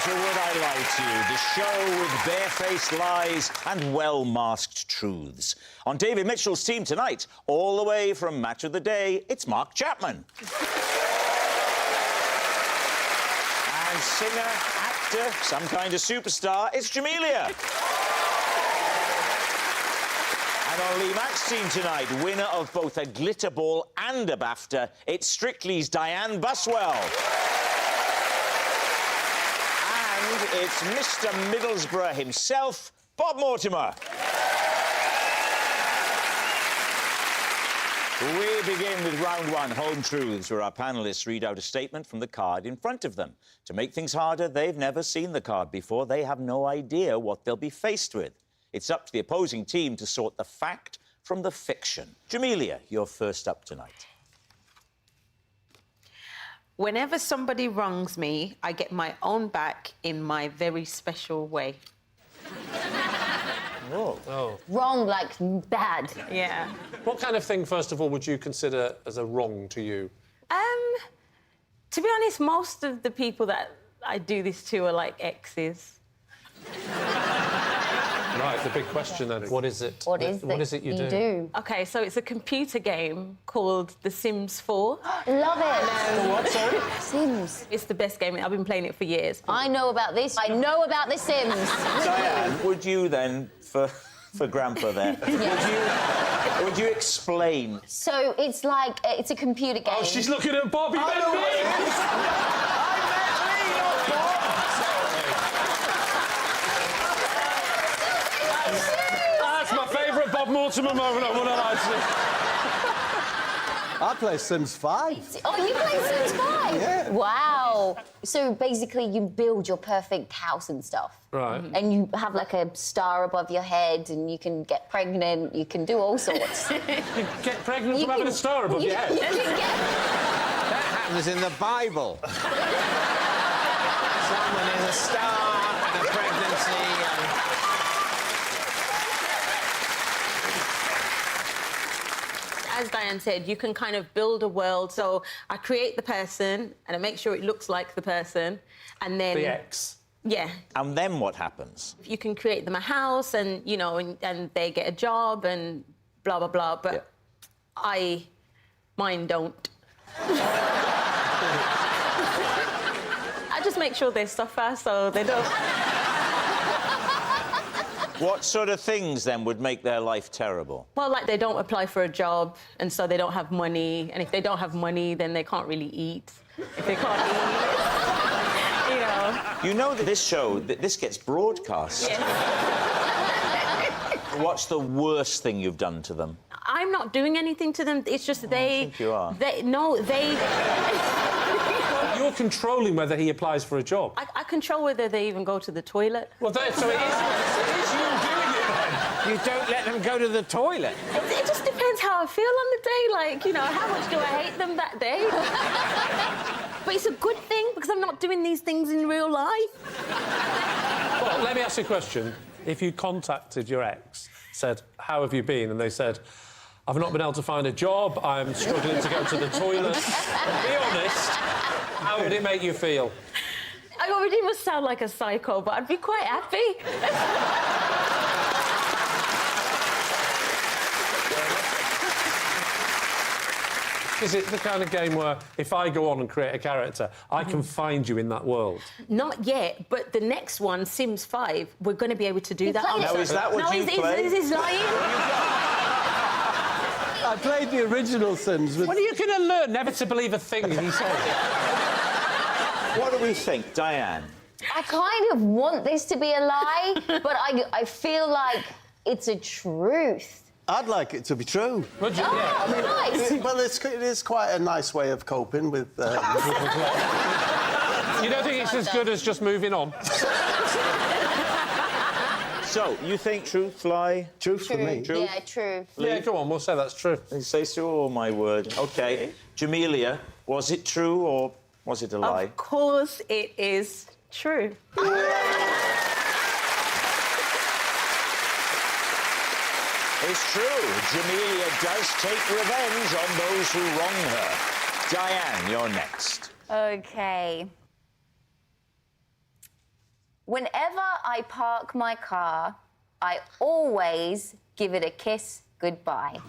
to Would I Lie to You, the show with barefaced lies and well-masked truths. On David Mitchell's team tonight, all the way from Match of the Day, it's Mark Chapman. And singer, actor, some kind of superstar, it's Jamelia. And on Lee Mack's team tonight, winner of both a Glitter Ball and a BAFTA, it's Strictly's Diane Buswell. And it's Mr. Middlesbrough himself, Bob Mortimer. We begin with round one, Home Truths, where our panellists read out a statement from the card in front of them. To make things harder, they've never seen the card before. They have no idea what they'll be faced with. It's up to the opposing team to sort the fact from the fiction. Jamelia, you're first up tonight. Whenever somebody wrongs me, I get my own back in my very special way. Oh. Wrong, like bad. Yeah. What kind of thing, first of all, would you consider as a wrong to you? To be honest, most of the people that I do this to are like exes. Right, the big question then. What is it? What is it you do? OK, so it's a computer game called The Sims 4. Love it. What, sorry? Sims. It's the best game. I've been playing it for years. I know about this. I know about The Sims. Diane, would you then, for Grandpa there, would you explain? So it's like, it's a computer game. Oh, she's looking at Bobby. I know what it is. That's my favourite Bob Mortimer moment, I wouldn't lie to you. I play Sims 5. Oh, you play Sims 5? Yeah. Wow. So basically you build your perfect house and stuff. Right. And you have like a star above your head and you can get pregnant, you can do all sorts. You get pregnant from having a star above your head? You can get... That happens in the Bible. Someone is a star and a pregnancy and... As Diane said, you can kind of build a world. So I create the person and I make sure it looks like the person, and then... The ex. Yeah. And then what happens? You can create them a house and, you know, and they get a job and blah, blah, blah, but mine don't. I just make sure they suffer so they don't... What sort of things, then, would make their life terrible? Well, like, they don't apply for a job, and so they don't have money, and if they don't have money, then they can't really eat. If they can't eat, you know... You know that this show, this gets broadcast. Yeah. What's the worst thing you've done to them? I'm not doing anything to them, it's just they... I think you are. They... You're controlling whether he applies for a job. I control whether they even go to the toilet. Well, so it is you doing it, then. You don't let them go to the toilet. It just depends how I feel on the day, like, you know, how much do I hate them that day? But it's a good thing, because I'm not doing these things in real life. Well, let me ask you a question. If you contacted your ex, said, how have you been? And they said, I've not been able to find a job, I'm struggling to go to the toilet. Be honest, how would it make you feel? I already must sound like a psycho, but I'd be quite happy. Is it the kind of game where if I go on and create a character, I can find you in that world? Not yet, but the next one, Sims 5, we're going to be able to do that. play it? Now, is that what you play? Is this lying? I played the original Sims with... When are you going to learn never to believe a thing he says? What do we think, Diane? I kind of want this to be a lie, but I feel like it's a truth. I'd like it to be true. Would you? Oh, nice. Well, it is quite a nice way of coping with... You don't think it's as good as just moving on? So, you think truth, lie? Truth for me. True. Yeah, true. Yeah, go on, we'll say that's true. You say so, oh, my word. OK. Jamelia, was it true or was it a lie? Of course it is true. It's true. Jamelia does take revenge on those who wrong her. Diane, you're next. OK. Whenever I park my car, I always give it a kiss goodbye.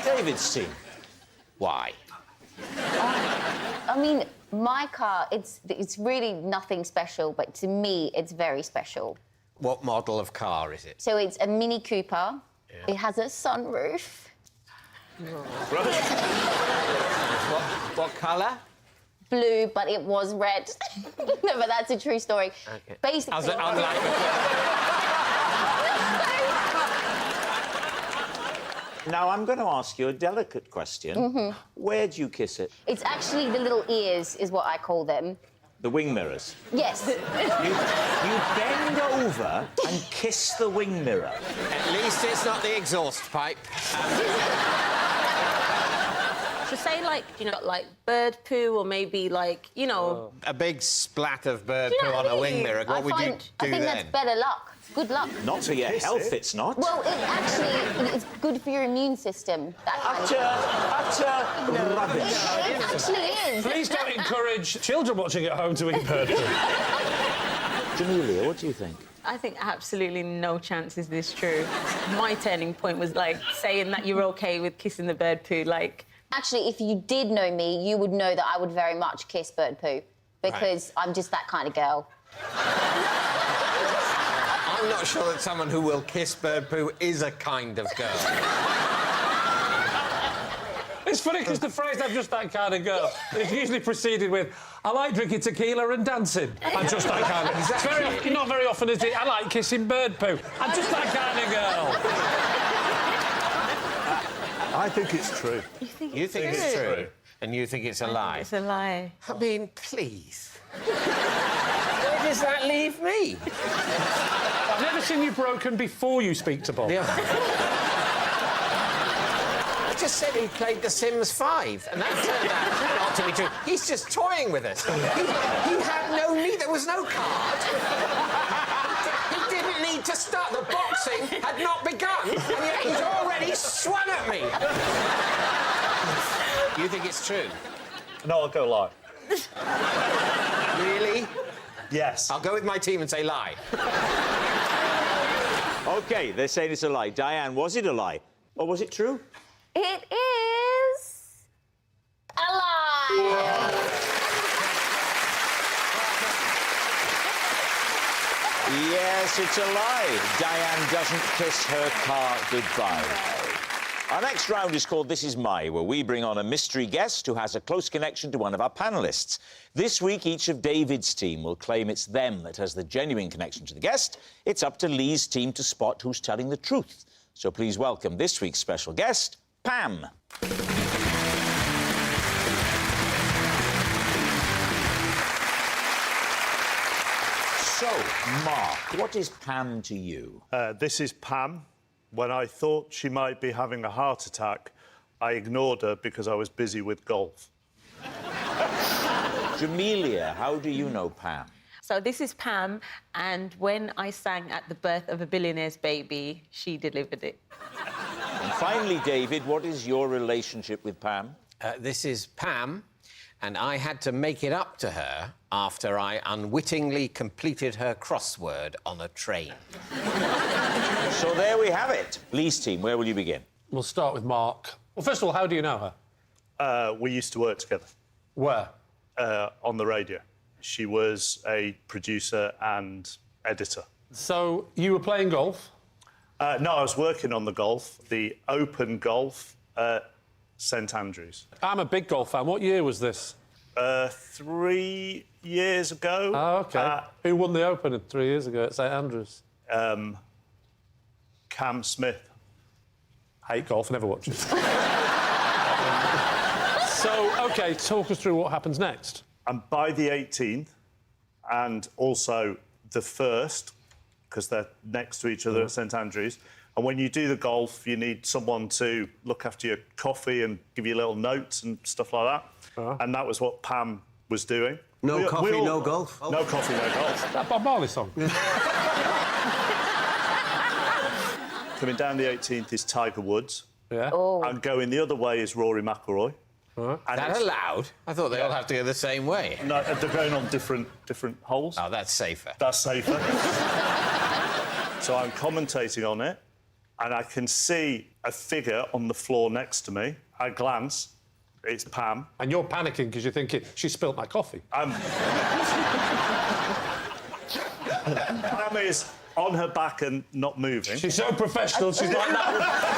David's team. Why? I mean, my car, it's really nothing special, but to me, it's very special. What model of car is it? So it's a Mini Cooper. Yeah. It has a sunroof. What colour? Blue, but it was red. No, but that's a true story. Okay. Basically... Now, I'm going to ask you a delicate question. Where do you kiss it? It's actually the little ears, is what I call them. The wing mirrors? Yes. You bend over and kiss the wing mirror. At least it's not the exhaust pipe. So say, like, you know, like bird poo or maybe, like, you know... A big splat of bird you poo know on what I a wing mean? mirror. What would you do I think then? that's better luck. Good luck. Not for your health, it's not. Well, it's good for your immune system. That kind of Utter rubbish. It actually is. Please don't encourage children watching at home to eat bird poo. Jamelia, what do you think? I think absolutely no chance is this true. My turning point was, like, saying that you're OK with kissing the bird poo, like... Actually, if you did know me, you would know that I would very much kiss bird poo because I'm just that kind of girl. I'm not sure that someone who will kiss bird poo is a kind of girl. It's funny because the phrase "I'm just that kind of girl" is usually preceded with "I like drinking tequila and dancing." I'm just that kind of... Exactly. Not very often is it "I like kissing bird poo." I'm just that kind of girl. I think it's true. You think it's true? And you think it's a lie? It's a lie. I mean, please. Where does that leave me? I've never seen you broken before you speak to Bob. Yeah. I just said he played The Sims 5, and that turned out not to be true. He's just toying with us. He had no need. There was no card. He didn't need to start. The boxing had not begun, and yet he's already swung at me. You think it's true? No, I'll go lie. Really? Yes. I'll go with my team and say lie. OK, they're saying it's a lie. Diane, was it a lie? Or was it true? It is a lie. Yes, it's a lie. Diane doesn't kiss her car goodbye. Our next round is called This Is My, where we bring on a mystery guest who has a close connection to one of our panellists. This week, each of David's team will claim it's them that has the genuine connection to the guest. It's up to Lee's team to spot who's telling the truth. So please welcome this week's special guest, Pam. So, Mark, what is Pam to you? This is Pam. When I thought she might be having a heart attack, I ignored her because I was busy with golf. Jamelia, how do you know Pam? So this is Pam, and when I sang at the birth of a billionaire's baby, she delivered it. And finally, David, what is your relationship with Pam? This is Pam, and I had to make it up to her after I unwittingly completed her crossword on a train. So there we have it. Lee's team, where will you begin? We'll start with Mark. Well, first of all, how do you know her? We used to work together Where? on the radio. She was a producer and editor. So you were playing golf? No, I was working on the open golf at St Andrews. I'm a big golf fan. What year was this? 3 years ago. Oh, OK. Who won the Open 3 years ago at St Andrews? Cam Smith. Hate golf, never watch it. So, OK, talk us through what happens next. And by the 18th, and also the 1st, because they're next to each other at St Andrews, and when you do the golf, you need someone to look after your coffee and give you little notes and stuff like that. And that was what Pam was doing. No coffee, no golf? No coffee, no golf. Is that Bob Marley song? Coming down the 18th is Tiger Woods. Yeah. Oh. And going the other way is Rory McIlroy. And That it's- allowed? I thought they all have to go the same way. No, they're going on different holes. Oh, that's safer. That's safer. So I'm commentating on it, and I can see a figure on the floor next to me. I glance. It's Pam. And you're panicking because you're thinking, she spilt my coffee. Pam is on her back and not moving. She's so professional, she's like that.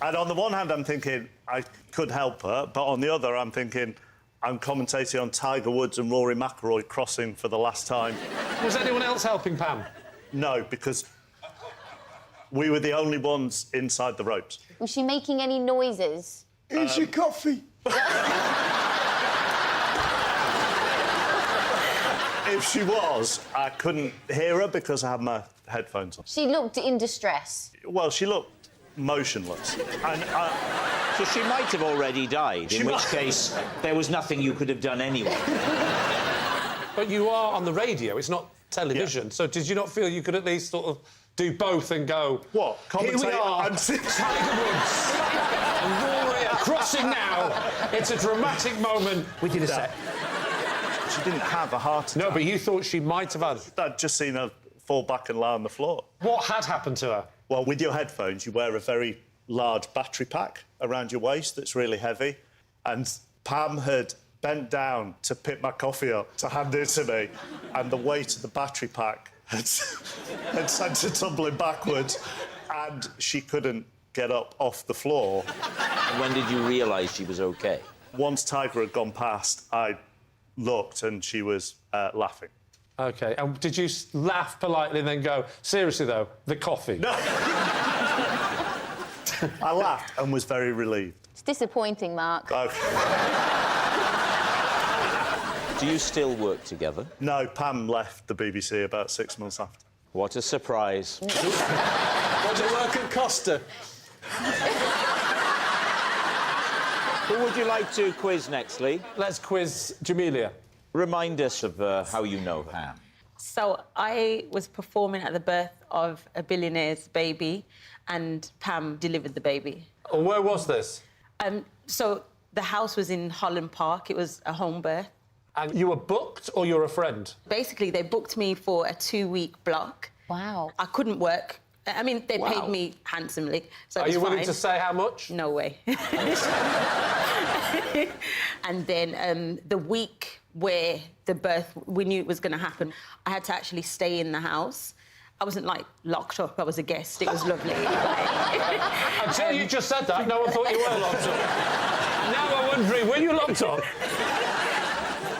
And on the one hand, I'm thinking I could help her, but on the other, I'm thinking I'm commentating on Tiger Woods and Rory McIlroy crossing for the last time. Was anyone else helping Pam? No, because we were the only ones inside the ropes. Was she making any noises? Here's your coffee. If she was, I couldn't hear her because I had my headphones on. She looked in distress. Well, she looked motionless. And So she might have already died, in which might. case there was nothing you could have done anyway. But you are on the radio, it's not television, Yeah. so did you not feel you could at least sort of do both and go... what? Here we Commentate are, and Tiger Woods and Rory are crossing now. It's a dramatic moment. We did a set. She didn't have a heart attack. No, but you thought she might have had... I'd just seen her fall back and lie on the floor. What had happened to her? Well, with your headphones, you wear a very large battery pack around your waist that's really heavy. And Pam had bent down to pick my coffee up to hand it to me, and the weight of the battery pack had sent her tumbling backwards, and she couldn't get up off the floor. And when did you realise she was OK? Once Tiger had gone past, I looked and she was laughing. OK, and did you laugh politely and then go, seriously, though, the coffee? No. I laughed and was very relieved. It's disappointing, Mark. Do you still work together? No, Pam left the BBC about 6 months after. What a surprise. What do you work at Costa? Who would you like to quiz next, Lee? Let's quiz Jamelia. Remind us of how you know Pam. So I was performing at the birth of a billionaire's baby, and Pam delivered the baby. Oh, where was this? So the house was in Holland Park. It was a home birth. And you were booked or you're a friend? Basically, they booked me for a 2-week block. Wow. I couldn't work. I mean, they Wow. paid me handsomely, so it Are was you willing fine. to say how much? No way. And then the week where the birth, we knew it was going to happen, I had to actually stay in the house. I wasn't, like, locked up. I was a guest. It was lovely. Until you just said that, no one thought you were locked up. Now I'm wondering, were you locked up?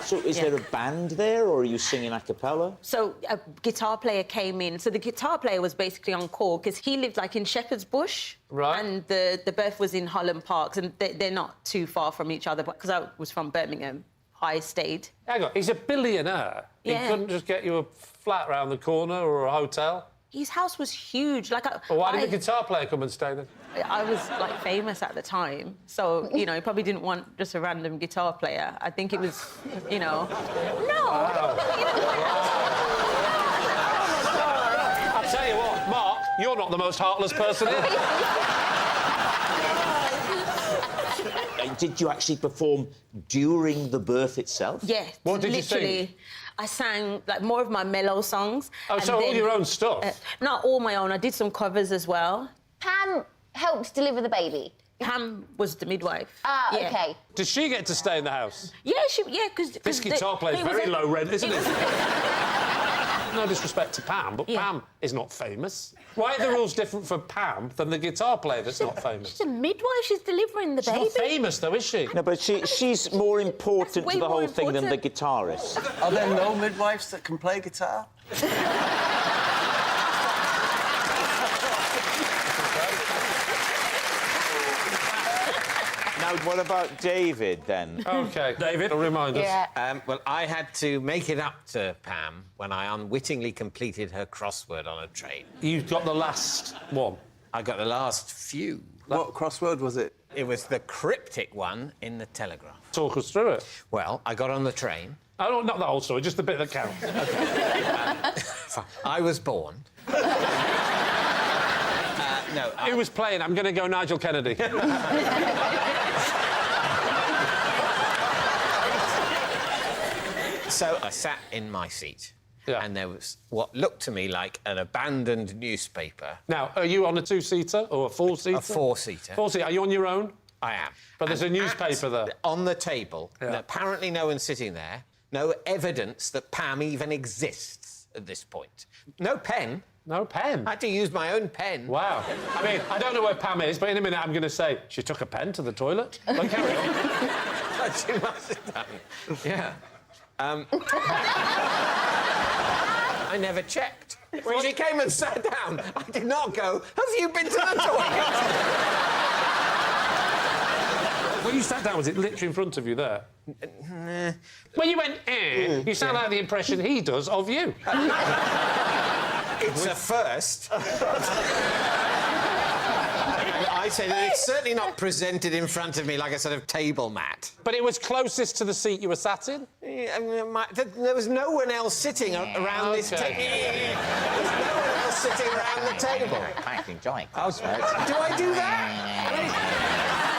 So is there a band there, or are you singing a cappella? So a guitar player came in. So the guitar player was basically on call because he lived, like, in Shepherd's Bush. Right. And the birth was in Holland Park, and they're not too far from each other. But because I was from Birmingham, I stayed. Hang on, he's a billionaire. Yeah. He couldn't just get you a flat round the corner or a hotel? His house was huge. Like, Well, why did the guitar player come and stay then? I was, like, famous at the time. So, you know, he probably didn't want just a random guitar player. I think it was, you know... No! I'll tell you what, Mark, you're not the most heartless person here. Did you actually perform during the birth itself? Yeah, What did you literally. sing? I sang, like, more of my mellow songs. Oh, and so all then- your own stuff? Not all my own. I did some covers as well. Pam helped deliver the baby. Pam was the midwife. Ah, Yeah. OK. Does she get to stay in the house? Yeah, because... This guitar player's very low rent, isn't it? No disrespect to Pam, but Yeah. Pam is not famous. Why are the rules different for Pam than the guitar player that's not famous? She's a midwife. She's delivering the She's baby. not famous, though, is she? No, but she's more important That's way to the whole more thing than the important. guitarist. Are there no midwives that can play guitar? Now, what about David, then? OK, David, remind us. Yeah. Well, I had to make it up to Pam when I unwittingly completed her crossword on a train. You got the last one. I got the last few. What crossword was it? It was the cryptic one in the Telegraph. Talk us through it. Well, I got on the train. Oh, no, not the whole story, just the bit that counts. I was born. No, Who was playing? I'm going to go Nigel Kennedy. So I sat in my seat, Yeah. and there was what looked to me like an abandoned newspaper. Now, are you on a two-seater or a four-seater? A four-seater. Four-seater. Are you on your own? I am. But there's And a newspaper at- there. On the table. Yeah. And apparently no one's sitting there. No evidence that Pam even exists at this point. No pen. No pen. I had to use my own pen. Wow. I mean, I don't know where Pam is, but in a minute I'm going to say she took a pen to the toilet. But carry on. She must have done. Yeah. I never checked. When she came and sat down, I did not go, have you been to the toilet? When you sat down, was it literally in front of you there? When you went, you sound like the impression he does of you. It's a first. I said it's certainly not presented in front of me like a sort of table mat. But it was closest to the seat you were sat in? Yeah, I mean, there was no one else sitting around this Okay. table. There's no one else sitting around the table. Quite enjoying crosswords. Do I do that?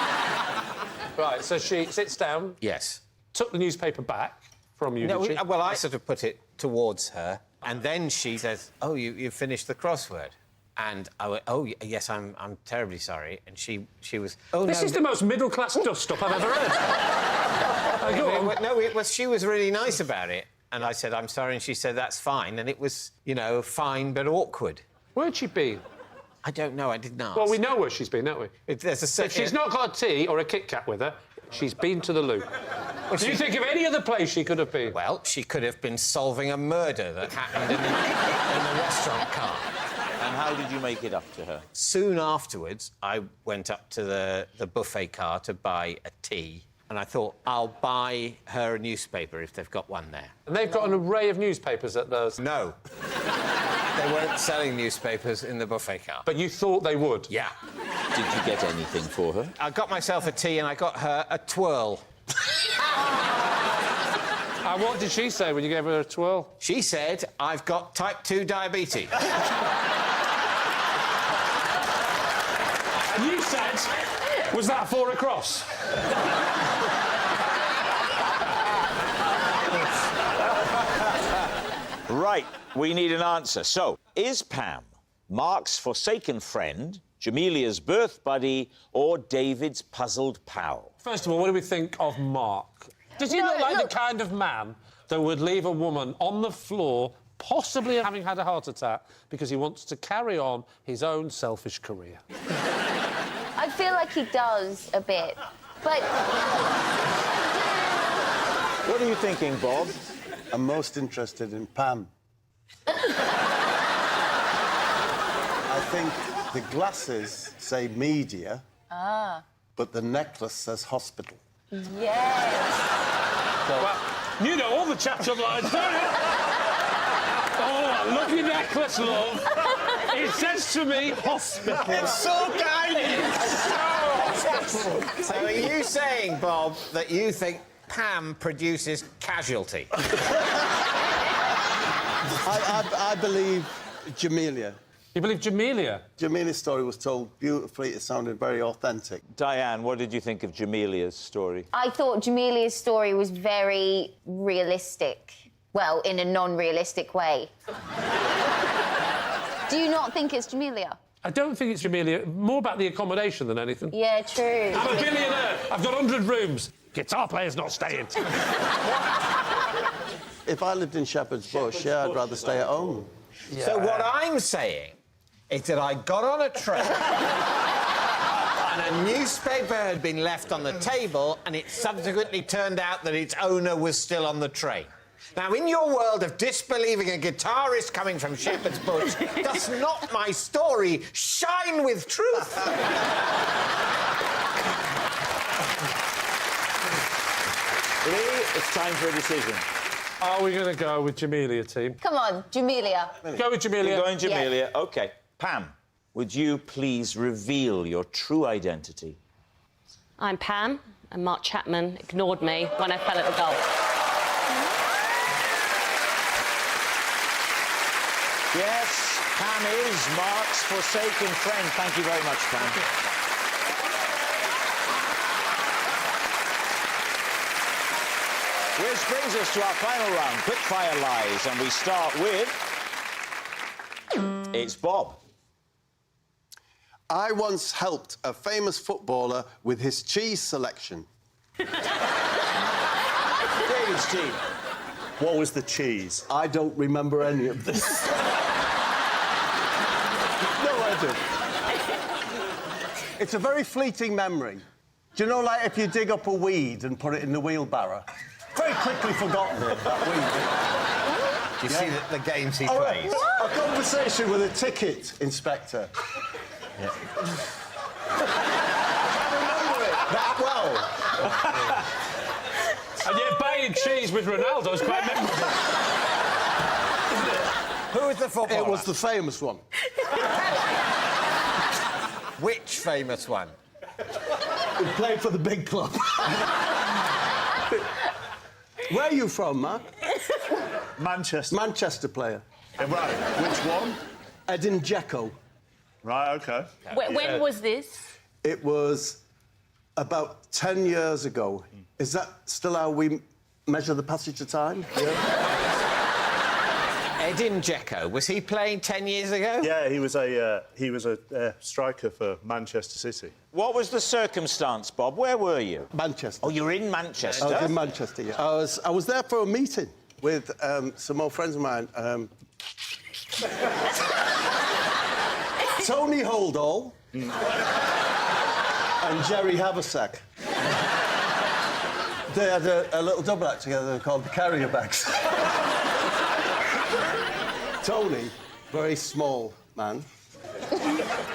Right, so she sits down, Yes. took the newspaper back from you, No, did she? well, I sort of put it towards her, and then she says, "Oh, you finished the crossword." And I went, "Oh, yes, I'm terribly sorry." And she was, "Oh, This no, is the most middle-class dust-up I've ever heard. Go on. she was really nice about it." And I said, "I'm sorry," and she said, "That's fine." And it was, fine but awkward. Where'd she been? I don't know. I didn't ask. Well, we know where she's been, don't we? There's a If she's not got a tea or a Kit Kat with her, she's been to the loo. Do you think of any other place she could have been? Well, she could have been solving a murder that happened in the restaurant car. And how did you make it up to her? Soon afterwards, I went up to the buffet car to buy a tea, and I thought, I'll buy her a newspaper if they've got one there. And they've got an array of newspapers at those. No. They weren't selling newspapers in the buffet car. But you thought they would? Yeah. Did you get anything for her? I got myself a tea and I got her a twirl. And what did she say when you gave her a twirl? She said, I've got type 2 diabetes. And you said, was that 4 across? Right, we need an answer. So, is Pam Mark's forsaken friend, Jamelia's birth buddy, or David's puzzled pal? First of all, what do we think of Mark? Does he look like the kind of man that would leave a woman on the floor, possibly having had a heart attack, because he wants to carry on his own selfish career? I feel like he does a bit, but What are you thinking, Bob? I'm most interested in Pam. I think the glasses say media, but the necklace says hospital. yes. Well, you know all the chapter lines, don't you? Oh, I love your necklace, love. It says to me, hospital. It's so kind! So are you saying, Bob, that you think Pam produces casualty? I believe Jamelia. You believe Jamelia? Jamelia's story was told beautifully. It sounded very authentic. Diane, what did you think of Jamelia's story? I thought Jamelia's story was very realistic. Well, in a non-realistic way. Do you not think it's Jamelia? I don't think it's Jamelia. More about the accommodation than anything. Yeah, true. I'm a billionaire. I've got 100 rooms. Guitar player's not staying. If I lived in Shepherd's Bush, I'd rather stay at home. So what I'm saying is that I got on a train and a newspaper had been left on the table and it subsequently turned out that its owner was still on the train. Now, in your world of disbelieving a guitarist coming from Shepherd's Bush, does not my story shine with truth? Lee, it's time for a decision. Are we going to go with Jamelia, team? Come on, Jamelia. Go with Jamelia. You're going Jamelia? OK. Pam, would you please reveal your true identity? I'm Pam, and Mark Chapman ignored me when I fell at the golf. Yes, Pam is Mark's forsaken friend. Thank you very much, Pam. Which brings us to our final round, quickfire lies, and we start with... It's Bob. I once helped a famous footballer with his cheese selection. David's team. What was the cheese? I don't remember any of this. No, I don't. It's a very fleeting memory. Do you know, like, if you dig up a weed and put it in the wheelbarrow? Very quickly forgotten, that weed. Do you see the games he Oh, plays? a conversation with a ticket inspector. Yeah. I remember it that well. And yet banging cheese with Ronaldo is quite memorable. Who was the footballer? It was the famous one. Which famous one? He played for the big club. Where are you from, Mark? Manchester. Manchester player. Yeah, right. Which one? Edin Dzeko. Right, OK. When was this? It was about 10 years ago. Is that still how we measure the passage of time? Yeah. Edin Dzeko. Was he playing 10 years ago? Yeah, he was a striker for Manchester City. What was the circumstance, Bob? Where were you? Manchester. Oh, you're in Manchester? I was in Manchester, yeah. I was there for a meeting with some old friends of mine. Tony Holdall and Jerry Haversack. They had a little double act together called the Carrier Bags. Tony, very small man,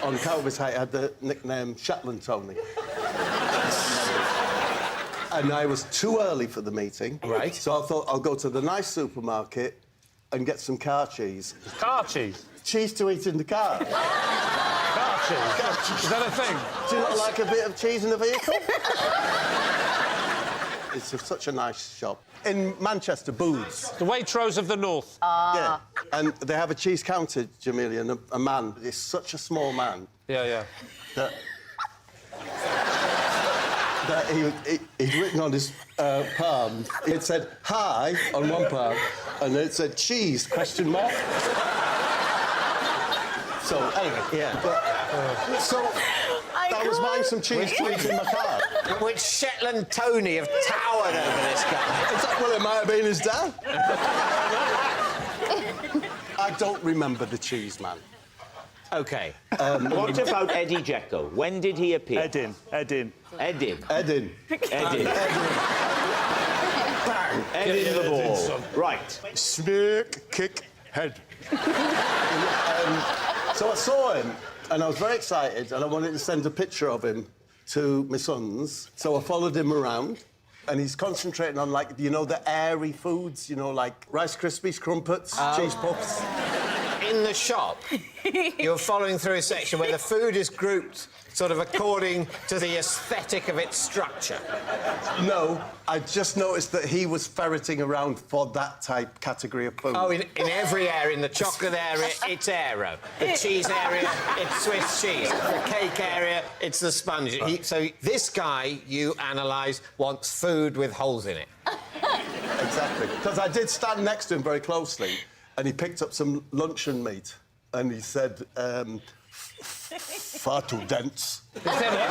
on account of his height, had the nickname Shetland Tony. And I was too early for the meeting. Right. So I thought I'll go to the nice supermarket and get some car cheese. Car cheese? Cheese to eat in the car. Car cheese? Is that a thing? Do you not like a bit of cheese in the vehicle? It's such a nice shop. In Manchester, Booths. The Waitrose of the North. Yeah. And they have a cheese counter, Jamelia, and a man is such a small man Yeah. that he'd written on his palm, it said hi on one palm, and it said cheese, question mark. So, anyway, yeah. So, I was buying some cheese to eat in my car. Which Shetland Tony have towered over this guy? Well, it might have been his dad. I don't remember the cheese, man. OK. What about Eddie Dzeko? When did he appear? Edin. Edin. Edin. Bang. Edin the ball. Right. Snake, kick, head. So I saw him, and I was very excited, and I wanted to send a picture of him to my sons. So I followed him around, and he's concentrating on, like, you know, the airy foods, you know, like Rice Krispies, crumpets, cheese puffs. In the shop, you're following through a section where the food is grouped sort of according to the aesthetic of its structure. No, I just noticed that he was ferreting around for that type category of food. Oh, in every area, in the chocolate area, it's aero. The cheese area, it's Swiss cheese. The cake area, it's the sponge. So this guy, you analyse, wants food with holes in it. Exactly. Because I did stand next to him very closely, and he picked up some luncheon meat, and he said, far too dense. He said what?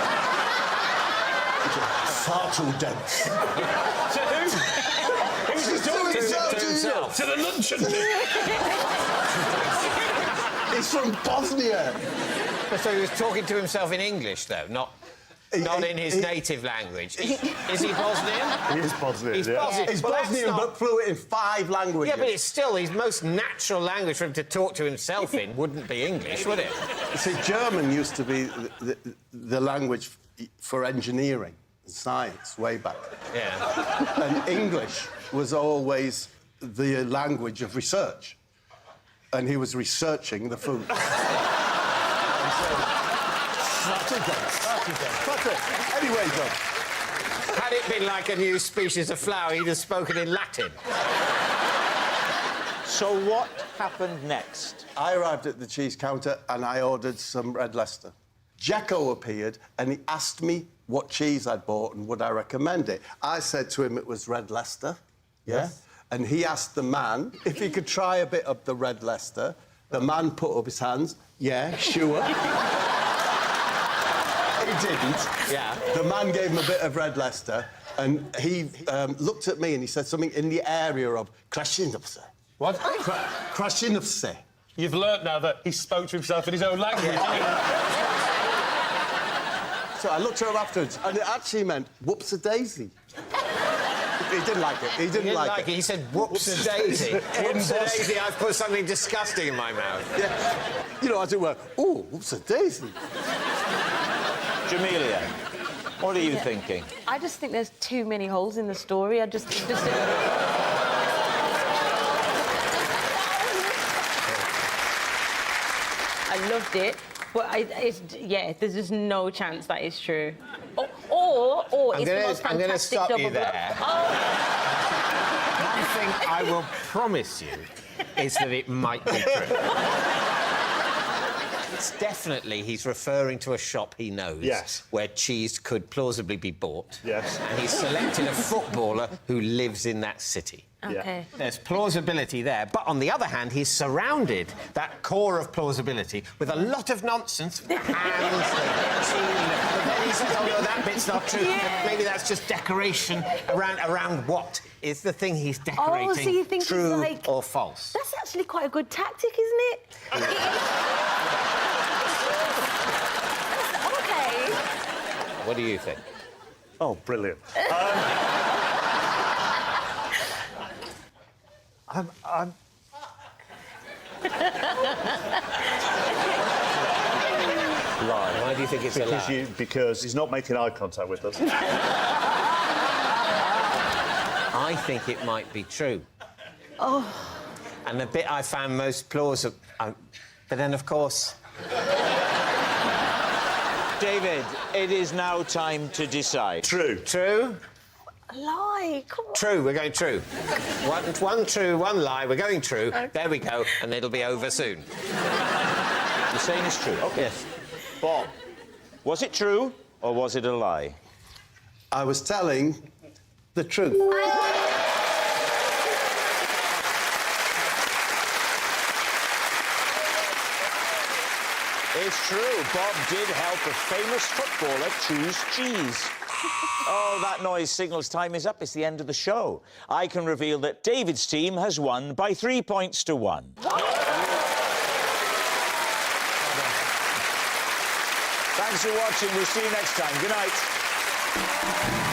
Far too dense. To who? Who's he talking To himself. To the luncheon. He's from Bosnia. So he was talking to himself in English, though, not in his native language. Is he Bosnian? He is Bosnian, He's yeah. Bosnian. He's Well, that's Bosnian, not- but fluent in 5 languages. Yeah, but it's still his most natural language for him to talk to himself in wouldn't be English, would it? See, German used to be the language for engineering and science way back. Yeah. And English was always the language of research. And he was researching the food. Anyway, John. Had it been like a new species of flower, he'd have spoken in Latin. So what happened next? I arrived at the cheese counter and I ordered some red Leicester. Jacko appeared and he asked me what cheese I'd bought and would I recommend it. I said to him it was red Leicester, Yes. And he asked the man if he could try a bit of the red Leicester. The man put up his hands. Yeah, sure. He didn't. Yeah. The man gave him a bit of red Leicester and he looked at me and he said something in the area of Krashinovse. What? Krashinovse. You've learnt now that he spoke to himself in his own language. So I looked at him afterwards and it actually meant whoops-a-daisy. He didn't like it. He didn't like it. He said, whoops-a-daisy. Whoops-a-daisy, I've put something disgusting in my mouth. Yeah. You know, as it were, ooh, whoops-a-daisy. Jamelia, what are you thinking? I just think there's too many holes in the story. I just I loved it, but there's just no chance that is true. Or it's the most I'm going to fantastic stop double you bluff. there. Oh, One thing I will promise you is that it might be true. It's definitely he's referring to a shop he knows. Yes. Where cheese could plausibly be bought. Yes. And he's selected a footballer who lives in that city. okay. There's plausibility there, but on the other hand, he's surrounded that core of plausibility with a lot of nonsense. Hands, cheese, but then he says, "Oh no, that bit's not true. Yeah. Maybe that's just decoration around what is the thing he's decorating? Oh, so you think true it's like or false?" That's actually quite a good tactic, isn't it? Okay. What do you think? Oh, brilliant. I'm... Lie. Why do you think it's a lie? Because he's not making eye contact with us. I think it might be true. Oh. And the bit I found most plausible... but then, of course... David, it is now time to decide. True. True? Lie, come on. True, we're going true. One true, one lie, we're going true. Okay. There we go, and it'll be over soon. You're saying it's true? OK. Yes. Bob, was it true or was it a lie? I was telling the truth. It's true. Bob did help a famous footballer choose cheese. Oh, that noise signals time is up. It's the end of the show. I can reveal that David's team has won by 3 points to 1. Thanks for watching. We'll see you next time. Good night.